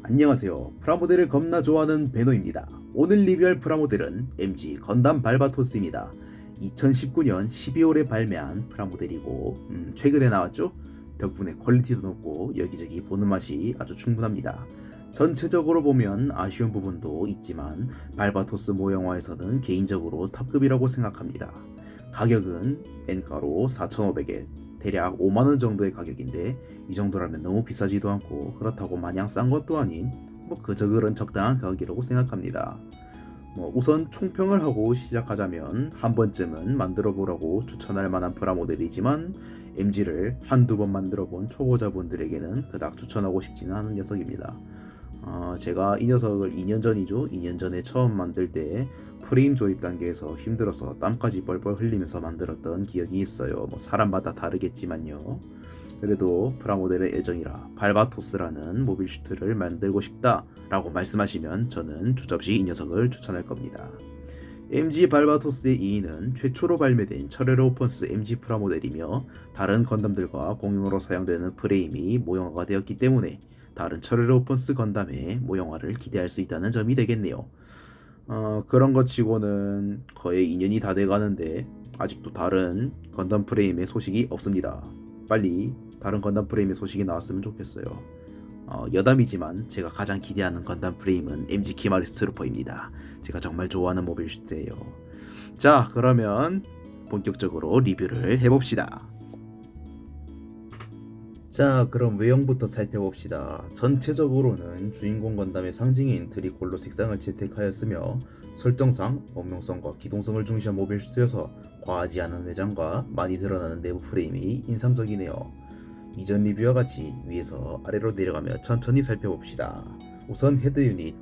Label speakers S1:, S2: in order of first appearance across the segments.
S1: 안녕하세요. 프라모델을 겁나 좋아하는 베노입니다. 오늘 리뷰할 프라모델은 MG 건담 발바토스입니다. 2019년 12월에 발매한 프라모델이고 최근에 나왔죠? 덕분에 퀄리티도 높고 여기저기 보는 맛이 아주 충분합니다. 전체적으로 보면 아쉬운 부분도 있지만 발바토스 모형화에서는 개인적으로 탑급이라고 생각합니다. 가격은 N가로 4,500엔, 대략 5만원 정도의 가격인데 이 정도라면 너무 비싸지도 않고 그렇다고 마냥 싼 것도 아닌 그저 그런 적당한 가격이라고 생각합니다. 우선 총평을 하고 시작하자면 한 번쯤은 만들어 보라고 추천할 만한 프라모델이지만 MG를 한두 번 만들어 본 초보자분들에게는 그닥 추천하고 싶지는 않은 녀석입니다. 제가 이 녀석을 2년 전이죠. 2년 전에 처음 만들 때 프레임 조립 단계에서 힘들어서 땀까지 뻘뻘 흘리면서 만들었던 기억이 있어요. 사람마다 다르겠지만요. 그래도 프라모델의 애정이라 발바토스라는 모빌 슈트를 만들고 싶다 라고 말씀하시면 저는 주저없이 이 녀석을 추천할 겁니다. MG 발바토스의 2인은 최초로 발매된 철레로 오펀스 MG 프라모델이며 다른 건담들과 공용으로 사용되는 프레임이 모형화가 되었기 때문에 다른 철레로 오펀스 건담의 모형화를 기대할 수 있다는 점이 되겠네요. 그런 것 치고는 거의 2년이 다 돼가는데 아직도 다른 건담 프레임의 소식이 없습니다. 빨리 다른 건담 프레임의 소식이 나왔으면 좋겠어요. 여담이지만 제가 가장 기대하는 건담 프레임은 MG 키마리스 트루퍼입니다. 제가 정말 좋아하는 모빌 슈트예요. 자, 그러면 본격적으로 리뷰를 해봅시다. 자, 그럼 외형부터 살펴봅시다. 전체적으로는 주인공 건담의 상징인 드리콜로 색상을 채택하였으며 설정상 범용성과 기동성을 중시한 모빌 슈트여서 과하지 않은 외장과 많이 드러나는 내부 프레임이 인상적이네요. 이전 리뷰와 같이 위에서 아래로 내려가며 천천히 살펴봅시다. 우선 헤드 유닛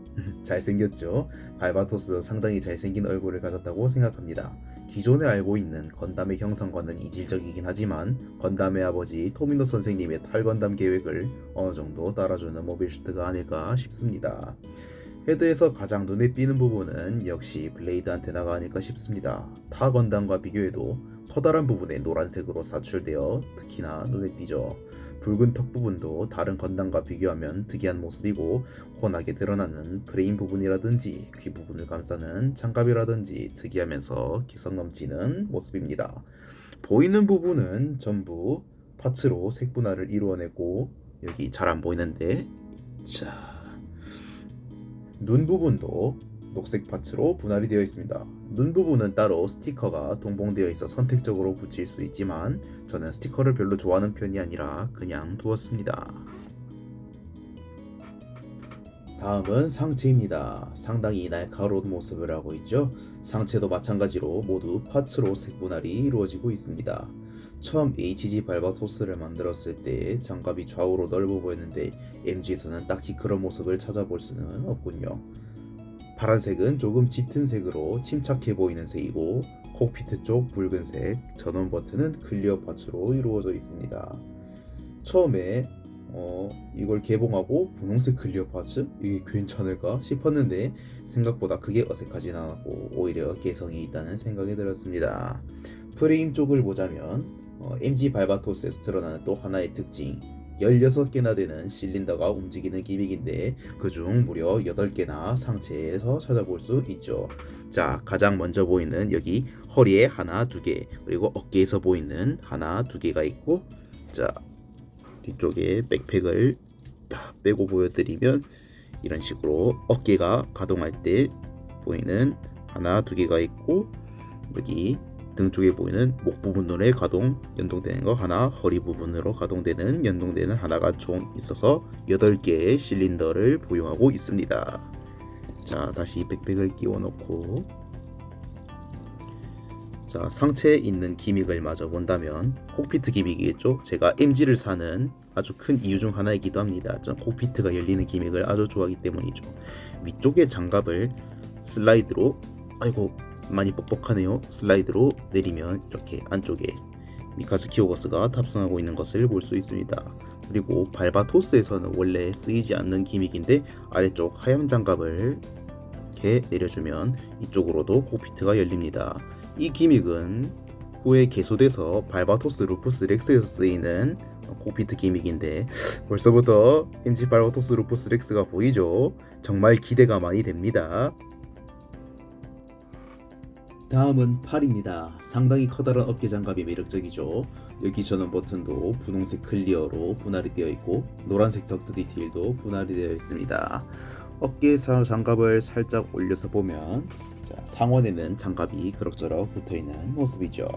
S1: 잘생겼죠? 발바토스 상당히 잘생긴 얼굴을 가졌다고 생각합니다. 기존에 알고 있는 건담의 형상과는 이질적이긴 하지만 건담의 아버지 토미노 선생님의 탈건담 계획을 어느 정도 따라주는 모빌 슈트가 아닐까 싶습니다. 헤드에서 가장 눈에 띄는 부분은 역시 블레이드 안테나가 아닐까 싶습니다. 타 건담과 비교해도 커다란 부분에 노란색으로 사출되어 특히나 눈에 띄죠. 붉은 턱 부분도 다른 건담과 비교하면 특이한 모습이고 훤하게 드러나는 프레임 부분이라든지 귀 부분을 감싸는 장갑이라든지 특이하면서 개성 넘치는 모습입니다. 보이는 부분은 전부 파츠로 색분할을 이루어내고 여기 잘 안 보이는데 눈 부분도 녹색 파츠로 분할이 되어 있습니다. 눈 부분은 따로 스티커가 동봉되어 있어 선택적으로 붙일 수 있지만 저는 스티커를 별로 좋아하는 편이 아니라 그냥 두었습니다. 다음은 상체입니다. 상당히 날카로운 모습을 하고 있죠. 상체도 마찬가지로 모두 파츠로 색분할이 이루어지고 있습니다. 처음 HG 발바토스를 만들었을 때 장갑이 좌우로 넓어 보였는데 MG에서는 딱히 그런 모습을 찾아볼 수는 없군요. 파란색은 조금 짙은 색으로 침착해 보이는 색이고 콕피트 쪽 붉은색, 전원 버튼은 클리어 파츠로 이루어져 있습니다. 처음에 이걸 개봉하고 분홍색 클리어 파츠? 이게 괜찮을까 싶었는데 생각보다 그게 어색하진 않았고 오히려 개성이 있다는 생각이 들었습니다. 프레임 쪽을 보자면 MG 발바토스에서 드러나는 또 하나의 특징 16개나 되는 실린더가 움직이는 기믹인데 그중 무려 8개나 상체에서 찾아볼 수 있죠. 자, 가장 먼저 보이는 여기 허리에 하나, 2개, 그리고 어깨에서 보이는 하나, 2개가 있고, 자, 뒤쪽에 백팩을 다 빼고 보여드리면 이런 식으로 어깨가 가동할 때 보이는 하나, 2개가 있고, 여기 등 쪽에 보이는 목 부분으로 연동되는 거 하나, 허리 부분으로 가동되는 연동되는 하나가 총 있어서 8개의 실린더를 보유하고 있습니다. 자, 다시 백팩을 끼워 넣고, 자, 상체에 있는 기믹을 마저 본다면 콕피트 기믹이겠죠. 제가 MG를 사는 아주 큰 이유 중 하나이기도 합니다. 저 콕피트가 열리는 기믹을 아주 좋아하기 때문이죠. 위쪽에 장갑을 슬라이드로, 아이고 많이 뻑뻑하네요. 슬라이드로 내리면 이렇게 안쪽에 미카즈키 오거스가 탑승하고 있는 것을 볼 수 있습니다. 그리고 발바토스에서는 원래 쓰이지 않는 기믹인데 아래쪽 하얀 장갑을 이렇게 내려주면 이쪽으로도 콕피트가 열립니다. 이 기믹은 후에 개소돼서 발바토스 루프스 렉스에서 쓰이는 고피트 기믹인데 벌써부터 MG 발바토스 루퍼스 렉스가 보이죠. 정말 기대가 많이 됩니다. 다음은 팔입니다. 상당히 커다란 어깨 장갑이 매력적이죠. 여기 전원 버튼도 분홍색 클리어로 분할이 되어 있고 노란색 덕트 디테일도 분할이 되어 있습니다. 어깨 장갑을 살짝 올려서 보면 상원에는 장갑이 그럭저럭 붙어있는 모습이죠.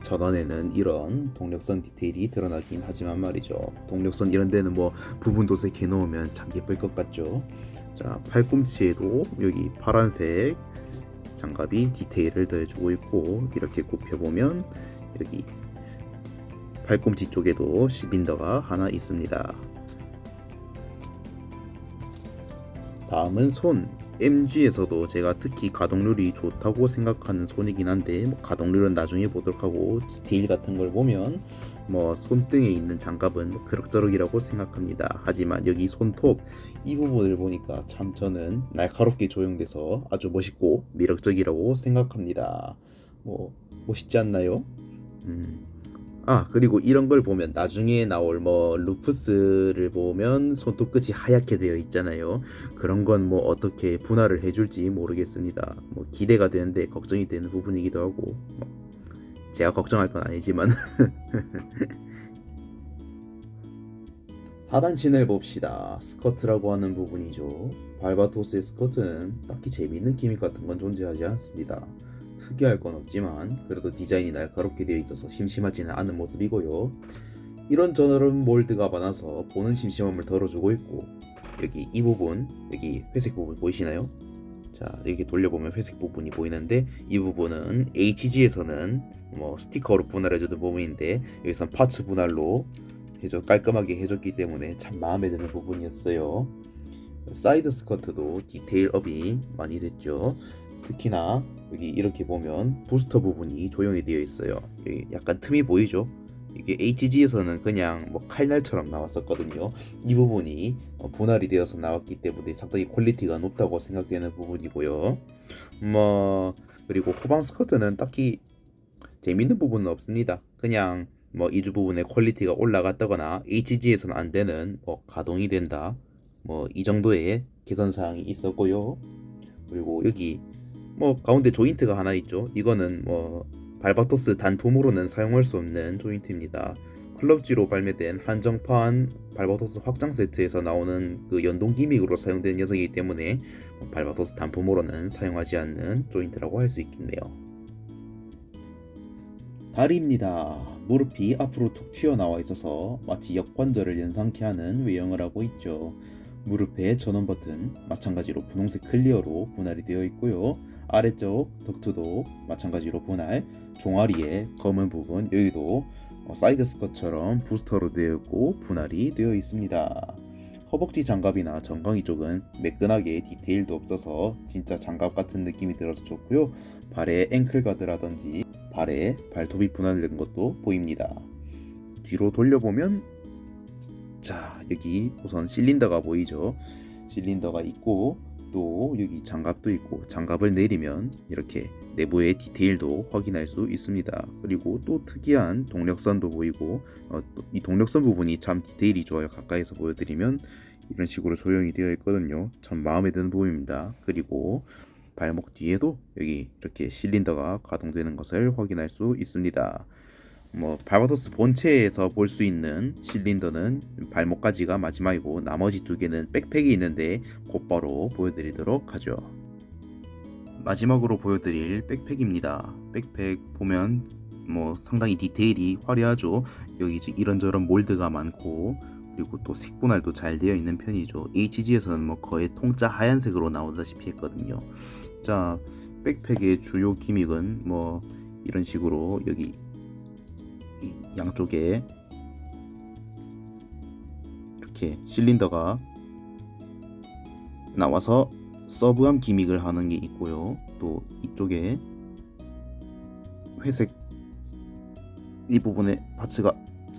S1: 전원에는 이런 동력선 디테일이 드러나긴 하지만 말이죠. 동력선 이런 데는 뭐 부분 도색 해놓으면 참 예쁠 것 같죠. 자, 팔꿈치에도 여기 파란색 장갑이 디테일을 더해주고 있고 이렇게 굽혀보면 여기 팔꿈치 쪽에도 실린더가 하나 있습니다. 다음은 손. MG에서도 제가 특히 가동률이 좋다고 생각하는 손이긴 한데 가동률은 나중에 보도록 하고 디테일 같은 걸 보면 손등에 있는 장갑은 그럭저럭이라고 생각합니다. 하지만 여기 손톱 이 부분을 보니까 참 저는 날카롭게 조형돼서 아주 멋있고 매력적이라고 생각합니다. 멋있지 않나요? 그리고 이런 걸 보면 나중에 나올 루프스를 보면 손톱 끝이 하얗게 되어 있잖아요. 그런 건 어떻게 분할을 해줄지 모르겠습니다. 기대가 되는데 걱정이 되는 부분이기도 하고 제가 걱정할 건 아니지만 하반신을 봅시다. 스커트라고 하는 부분이죠. 발바토스의 스커트는 딱히 재미있는 기믹 같은 건 존재하지 않습니다. 특이할 건 없지만 그래도 디자인이 날카롭게 되어 있어서 심심하지는 않은 모습이고요. 이런저런 몰드가 많아서 보는 심심함을 덜어주고 있고 여기 이 부분, 여기 회색 부분 보이시나요? 자, 이렇게 돌려보면 회색 부분이 보이는데 이 부분은 HG에서는 스티커로 분할해주는 부분인데 여기선 파츠 분할로 깔끔하게 해줬기 때문에 참 마음에 드는 부분이었어요. 사이드 스커트도 디테일업이 많이 됐죠. 특히나 여기 이렇게 보면 부스터 부분이 조형이 되어 있어요. 여기 약간 틈이 보이죠? 이게 HG에서는 그냥 칼날처럼 나왔었거든요. 이 부분이 분할이 되어서 나왔기 때문에 상당히 퀄리티가 높다고 생각되는 부분이고요. 그리고 후방 스커트는 딱히 재밌는 부분은 없습니다. 그냥 이주 부분의 퀄리티가 올라갔다거나 HG에서는 안 되는 가동이 된다. 이 정도의 개선 사항이 있었고요. 그리고 여기 가운데 조인트가 하나 있죠. 이거는 발바토스 단품으로는 사용할 수 없는 조인트입니다. 클럽지로 발매된 한정판 발바토스 확장 세트에서 나오는 그 연동 기믹으로 사용된 녀석이기 때문에 발바토스 단품으로는 사용하지 않는 조인트라고 할 수 있겠네요. 다리입니다. 무릎이 앞으로 툭 튀어나와 있어서 마치 역관절을 연상케 하는 외형을 하고 있죠. 무릎의 전원 버튼 마찬가지로 분홍색 클리어로 분할이 되어 있고요. 아래쪽 덕트도 마찬가지로 분할, 종아리의 검은 부분 여기도 사이드 스커트처럼 부스터로 되어 있고 분할이 되어 있습니다. 허벅지 장갑이나 정강이 쪽은 매끈하게 디테일도 없어서 진짜 장갑 같은 느낌이 들어서 좋고요. 발에 앵클 가드라든지 발에 발톱이 분할된 것도 보입니다. 뒤로 돌려보면 여기 우선 실린더가 보이죠. 실린더가 있고 또 여기 장갑도 있고 장갑을 내리면 이렇게 내부의 디테일도 확인할 수 있습니다. 그리고 또 특이한 동력선도 보이고 이 동력선 부분이 참 디테일이 좋아요. 가까이서 보여드리면 이런 식으로 조형이 되어 있거든요. 참 마음에 드는 부분입니다. 그리고 발목 뒤에도 여기 이렇게 실린더가 가동되는 것을 확인할 수 있습니다. 발바토스 본체에서 볼 수 있는 실린더는 발목까지가 마지막이고 나머지 두 개는 백팩이 있는데 곧바로 보여드리도록 하죠. 마지막으로 보여드릴 백팩입니다. 백팩 보면 상당히 디테일이 화려하죠. 여기 이런저런 몰드가 많고 그리고 또 색분할도 잘 되어 있는 편이죠. HG에서는 거의 통짜 하얀색으로 나오다시피 했거든요. 자, 백팩의 주요 기믹은 이런 식으로 여기 이 양쪽에 이렇게 실린더가 나와서 서브암 기믹을 하는 게 있고요. 또 이쪽에 회색 이 부분에 파츠가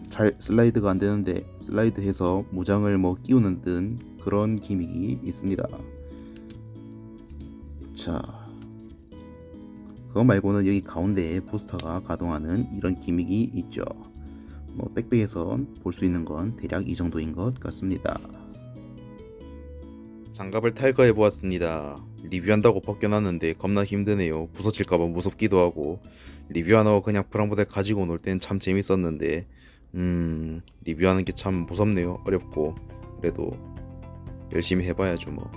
S1: 잘 슬라이드가 안 되는데 슬라이드해서 무장을 끼우는 등 그런 기믹이 있습니다. 자, 그거 말고는 여기 가운데에 부스터가 가동하는 이런 기믹이 있죠. 뭐 빽빽해서 볼 수 있는 건 대략 이 정도인 것 같습니다. 장갑을 탈거해 보았습니다. 리뷰한다고 벗겨놨는데 겁나 힘드네요. 부서질까봐 무섭기도 하고, 리뷰하는 거 그냥 프라모델 가지고 놀 땐 참 재밌었는데 리뷰하는 게 참 무섭네요. 어렵고. 그래도 열심히 해봐야죠 뭐.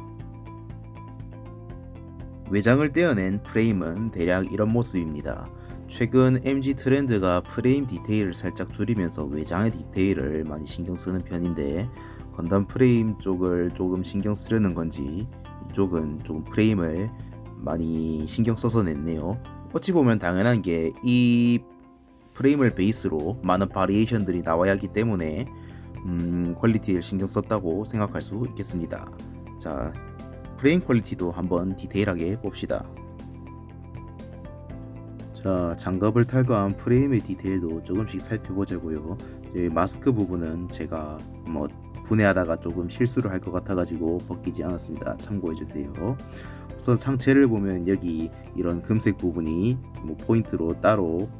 S1: 외장을 떼어낸 프레임은 대략 이런 모습입니다. 최근 MG 트렌드가 프레임 디테일을 살짝 줄이면서 외장의 디테일을 많이 신경 쓰는 편인데, 건담 프레임 쪽을 조금 신경 쓰려는 건지 이쪽은 조금 프레임을 많이 신경 써서 냈네요. 어찌 보면 당연한 게 이 프레임을 베이스로 많은 바리에이션들이 나와야 하기 때문에 퀄리티를 신경 썼다고 생각할 수 있겠습니다. 자, 프레임 퀄리티도 한번 디테일하게 봅시다. 자, 장갑을 탈거한 프레임의 디테일도 조금씩 살펴보자고요. 마스크 부분은 제가 뭐 분해하다가 조금 실수를 할 것 같아가지고 벗기지 않았습니다. 참고해주세요. 우선 상체를 보면 여기 이런 금색 부분이 뭐 포인트로 따로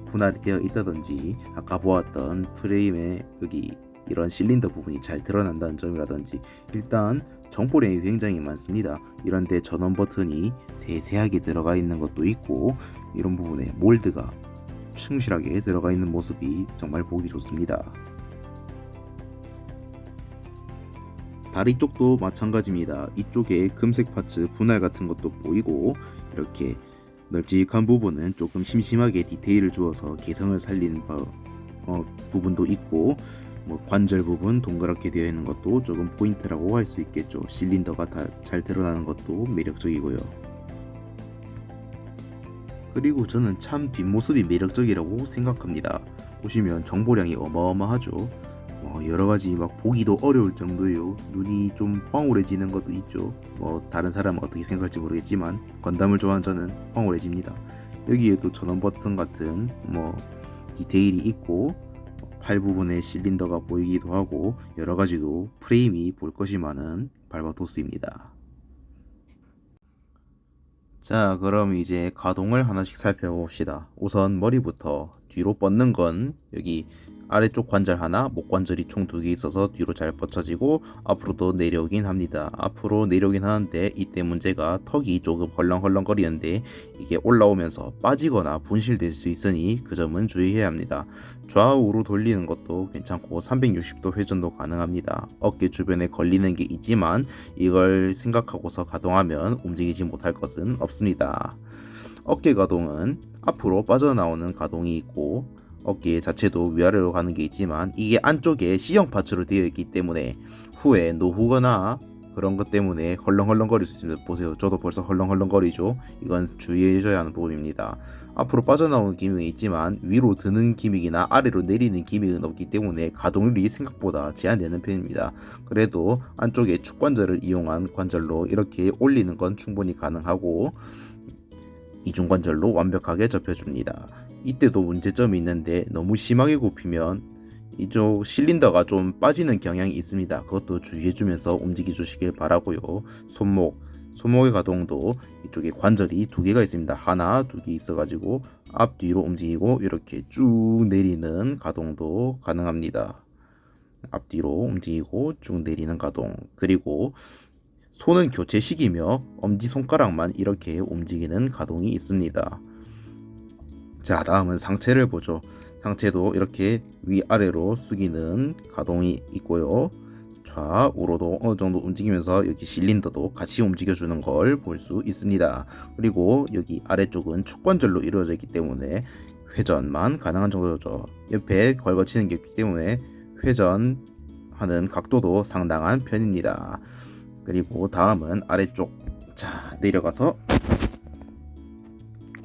S1: 분할이 되어 있다든지, 아까 보았던 프레임의 여기 이런 실린더 부분이 잘 드러난다는 점이라든지, 일단 정보량이 굉장히 많습니다. 이런데 전원 버튼이 세세하게 들어가 있는 것도 있고, 이런 부분에 몰드가 충실하게 들어가 있는 모습이 정말 보기 좋습니다. 다리 쪽도 마찬가지입니다. 이쪽에 금색 파츠 분할 같은 것도 보이고, 이렇게 널찍한 부분은 조금 심심하게 디테일을 주어서 개성을 살리는 부분도 있고, 뭐 관절 부분 동그랗게 되어 있는 것도 조금 포인트라고 할 수 있겠죠. 실린더가 다 잘 드러나는 것도 매력적이고요. 그리고 저는 참 뒷모습이 매력적이라고 생각합니다. 보시면 정보량이 어마어마하죠. 여러가지 막 보기도 어려울 정도예요. 눈이 좀 황홀해지는 것도 있죠. 다른 사람은 어떻게 생각할지 모르겠지만 건담을 좋아하는 저는 황홀해집니다. 여기에도 전원 버튼 같은 디테일이 있고, 팔 부분에 실린더가 보이기도 하고, 여러가지도 프레임이 볼 것이 많은 발바토스입니다. 자, 그럼 이제 가동을 하나씩 살펴봅시다. 우선 머리부터 뒤로 뻗는 건 여기 아래쪽 관절 하나, 목 관절이 총 2개 있어서 뒤로 잘 뻗쳐지고 앞으로도 내려오긴 합니다. 앞으로 내려오긴 하는데 이때 문제가 턱이 조금 헐렁헐렁거리는데 이게 올라오면서 빠지거나 분실될 수 있으니 그 점은 주의해야 합니다. 좌우로 돌리는 것도 괜찮고 360도 회전도 가능합니다. 어깨 주변에 걸리는 게 있지만 이걸 생각하고서 가동하면 움직이지 못할 것은 없습니다. 어깨 가동은 앞으로 빠져나오는 가동이 있고, 어깨 자체도 위아래로 가는 게 있지만 이게 안쪽에 C형 파츠로 되어 있기 때문에 후에 노후거나 그런 것 때문에 헐렁헐렁거릴 수 있습니다. 보세요, 저도 벌써 헐렁헐렁거리죠. 이건 주의해줘야 하는 부분입니다. 앞으로 빠져나오는 기믹이 있지만 위로 드는 기믹이나 아래로 내리는 기믹은 없기 때문에 가동률이 생각보다 제한되는 편입니다. 그래도 안쪽에 축관절을 이용한 관절로 이렇게 올리는 건 충분히 가능하고, 이중관절로 완벽하게 접혀줍니다. 이때도 문제점이 있는데 너무 심하게 굽히면 이쪽 실린더가 좀 빠지는 경향이 있습니다. 그것도 주의해주면서 움직여 주시길 바라고요. 손목의 가동도 이쪽에 관절이 2개가 있습니다. 하나, 2개 있어가지고 앞뒤로 움직이고 이렇게 쭉 내리는 가동도 가능합니다. 앞뒤로 움직이고 쭉 내리는 가동. 그리고 손은 교체식이며 엄지손가락만 이렇게 움직이는 가동이 있습니다. 자, 다음은 상체를 보죠. 상체도 이렇게 위아래로 숙이는 가동이 있고요. 좌우로도 어느 정도 움직이면서 여기 실린더도 같이 움직여주는 걸 볼 수 있습니다. 그리고 여기 아래쪽은 축관절로 이루어져 있기 때문에 회전만 가능한 정도죠. 옆에 걸거치는 게 있기 때문에 회전하는 각도도 상당한 편입니다. 그리고 다음은 아래쪽. 자, 내려가서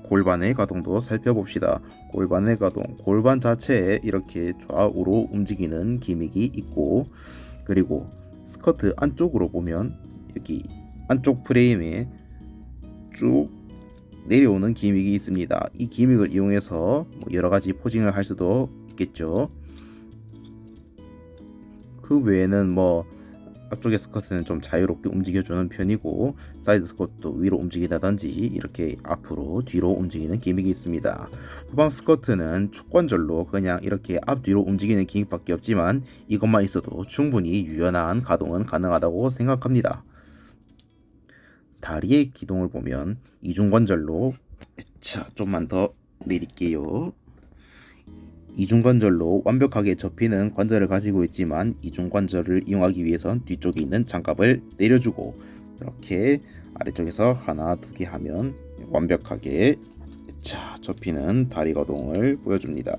S1: 골반의 가동도 살펴봅시다. 골반의 가동, 골반 자체에 이렇게 좌우로 움직이는 기믹이 있고, 그리고 스커트 안쪽으로 보면 여기 안쪽 프레임에 쭉 내려오는 기믹이 있습니다. 이 기믹을 이용해서 여러가지 포징을 할 수도 있겠죠. 그 외에는 앞쪽의 스커트는 좀 자유롭게 움직여주는 편이고 사이드 스커트도 위로 움직이다든지 이렇게 앞으로 뒤로 움직이는 기믹이 있습니다. 후방 스커트는 축관절로 그냥 이렇게 앞뒤로 움직이는 기믹밖에 없지만 이것만 있어도 충분히 유연한 가동은 가능하다고 생각합니다. 다리의 기동을 보면 이중관절로 좀만 더 내릴게요. 이중관절로 완벽하게 접히는 관절을 가지고 있지만 이중관절을 이용하기 위해선 뒤쪽에 있는 장갑을 내려주고 이렇게 아래쪽에서 하나 두 개 하면 완벽하게 접히는 다리 거동을 보여줍니다.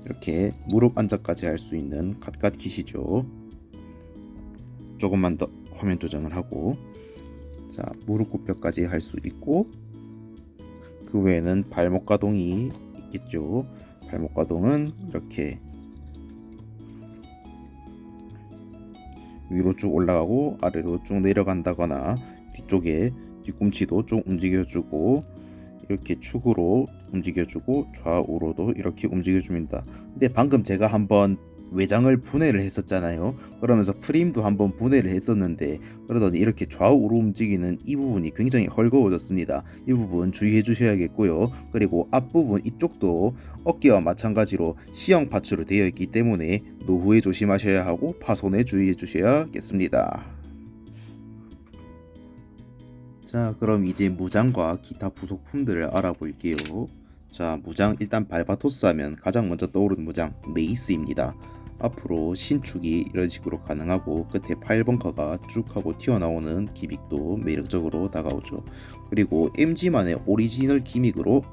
S1: 이렇게 무릎 안자까지 할 수 있는 갓갓kit이죠. 조금만 더 화면 조정을 하고 무릎 굽혀까지 할 수 있고 그 외에는 발목 가동이 있겠죠. 발목 가동은 이렇게 위로 쭉 올라가고 아래로 쭉 내려간다거나 뒤쪽에 뒤꿈치도 쭉 움직여주고 이렇게 축으로 움직여주고 좌우로도 이렇게 움직여줍니다. 근데 방금 제가 한번 외장을 분해를 했었잖아요. 그러면서 프레임도 한번 분해를 했었는데 그러더니 이렇게 좌우로 움직이는 이 부분이 굉장히 헐거워졌습니다. 이 부분 주의해 주셔야겠고요. 그리고 앞부분 이쪽도 어깨와 마찬가지로 C형 파츠로 되어 있기 때문에 노후에 조심하셔야 하고 파손에 주의해 주셔야겠습니다. 자, 그럼 이제 무장과 기타 부속품들을 알아볼게요. 자, 무장 일단 발바토스 하면 가장 먼저 떠오르는 무장 메이스입니다. 앞으로 신축이 이런 식으로 가능하고 끝에 파일 벙커가 쭉 하고 튀어나오는 기믹도 매력적으로 다가오죠. 그리고 MG만의 오리지널 기믹으로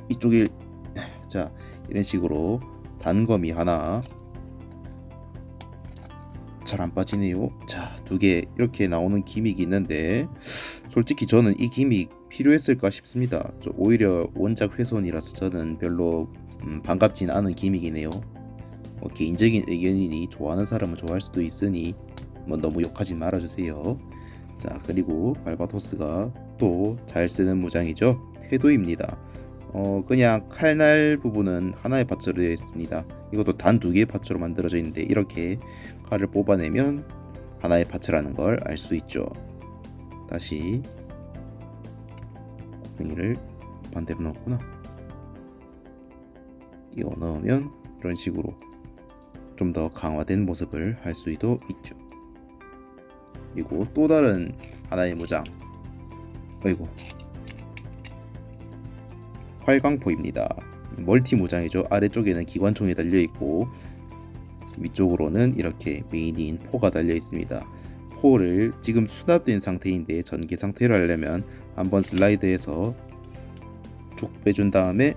S1: 이쪽에 이런 식으로 단검이 하나 잘 안 빠지네요. 두 개 이렇게 나오는 기믹이 있는데 솔직히 저는 이 기믹 필요했을까 싶습니다. 오히려 원작 훼손이라서 저는 별로 반갑진 않은 기믹이네요. 개인적인 의견이니 좋아하는 사람은 좋아할 수도 있으니 너무 욕하진 말아주세요. 그리고 발바토스가 또 잘 쓰는 무장이죠. 태도입니다. 그냥 칼날 부분은 하나의 파츠로 되어 있습니다. 이것도 단 두 개의 파츠로 만들어져 있는데 이렇게 칼을 뽑아내면 하나의 파츠라는 걸 알 수 있죠. 다시 곱팽이를 반대로 넣었구나. 이거 넣으면 이런 식으로 좀 더 강화된 모습을 할 수도 있죠. 그리고 또 다른 하나의 무장, 활광포입니다. 멀티 무장이죠. 아래쪽에는 기관총이 달려 있고 위쪽으로는 이렇게 메인인 포가 달려 있습니다. 포를 지금 수납된 상태인데 전개 상태로 하려면 한번 슬라이드해서 쭉 빼준 다음에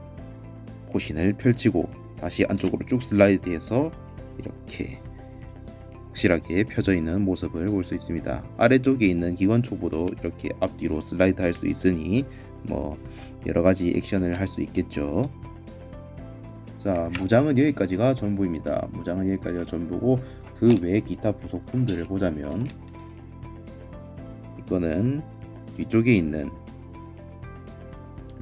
S1: 포신을 펼치고 다시 안쪽으로 쭉 슬라이드해서 이렇게 확실하게 펴져 있는 모습을 볼 수 있습니다. 아래쪽에 있는 기관총보도 이렇게 앞뒤로 슬라이드 할 수 있으니 여러가지 액션을 할 수 있겠죠. 무장은 여기까지가 전부입니다. 무장은 여기까지가 전부고 그 외 기타 부속품들을 보자면 이거는 뒤쪽에 있는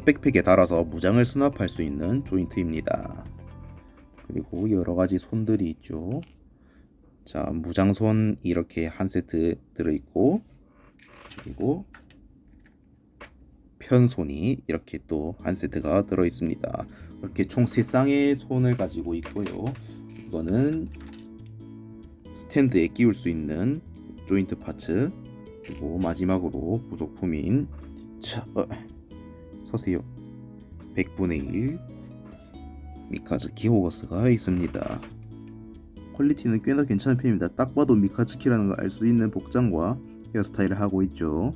S1: 백팩에 달아서 무장을 수납할 수 있는 조인트입니다. 그리고 여러가지 손들이 있죠. 무장손 이렇게 한 세트 들어있고 그리고 편손이 이렇게 또 한 세트가 들어있습니다. 이렇게 총 3쌍의 손을 가지고 있고요. 이거는 스탠드에 끼울 수 있는 조인트 파츠, 그리고 마지막으로 부속품인 서세요 100분의 1 미카즈키 호거스가 있습니다. 퀄리티는 꽤나 괜찮은 편입니다. 딱 봐도 미카즈키라는 걸 알 수 있는 복장과 헤어스타일을 하고 있죠.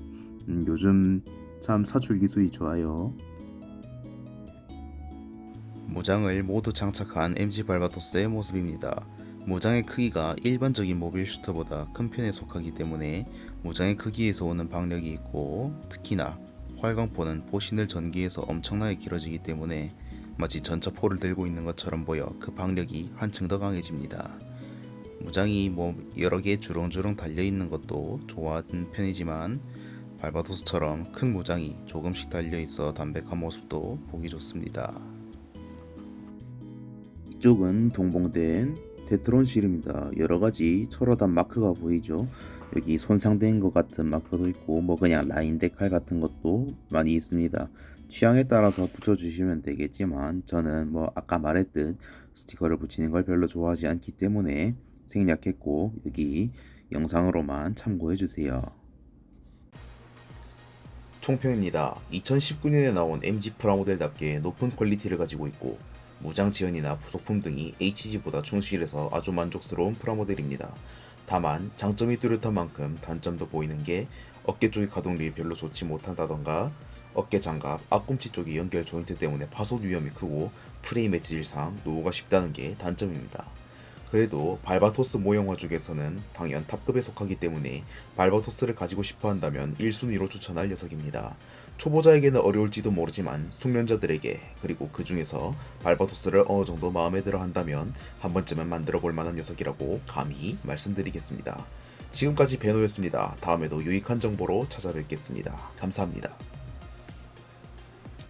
S1: 요즘 참 사출 기술이 좋아요. 무장을 모두 장착한 MG 발바토스의 모습입니다. 무장의 크기가 일반적인 모빌 슈터보다 큰 편에 속하기 때문에 무장의 크기에서 오는 박력이 있고 특히나 활광포는 포신을 전개해서 엄청나게 길어지기 때문에 마치 전차포를 들고 있는 것처럼 보여 그 박력이 한층 더 강해집니다. 무장이 여러 개 주렁주렁 달려있는 것도 좋아하는 편이지만 발바토스처럼 큰 무장이 조금씩 달려있어 담백한 모습도 보기 좋습니다. 이쪽은 동봉된 테트론 실입니다. 여러가지 철화단 마크가 보이죠. 여기 손상된 것 같은 마크도 있고 뭐 그냥 라인 데칼 같은 것도 많이 있습니다. 취향에 따라서 붙여주시면 되겠지만 저는 뭐 아까 말했듯 스티커를 붙이는 걸 별로 좋아하지 않기 때문에 생략했고 여기 영상으로만 참고해주세요. 총평입니다. 2019년에 나온 MG 프라모델답게 높은 퀄리티를 가지고 있고 무장 지연이나 부속품 등이 HG보다 충실해서 아주 만족스러운 프라모델입니다. 다만 장점이 뚜렷한 만큼 단점도 보이는 게 어깨 쪽의 가동률이 별로 좋지 못한다던가 어깨 장갑, 앞꿈치 쪽의 연결 조인트 때문에 파손 위험이 크고 프레임의 질상, 노후가 쉽다는 게 단점입니다. 그래도 발바토스 모형화 중에서는 당연 탑급에 속하기 때문에 발바토스를 가지고 싶어 한다면 1순위로 추천할 녀석입니다. 초보자에게는 어려울지도 모르지만 숙련자들에게 그리고 그 중에서 발바토스를 어느 정도 마음에 들어 한다면 한 번쯤은 만들어 볼 만한 녀석이라고 감히 말씀드리겠습니다. 지금까지 배노였습니다. 다음에도 유익한 정보로 찾아뵙겠습니다. 감사합니다.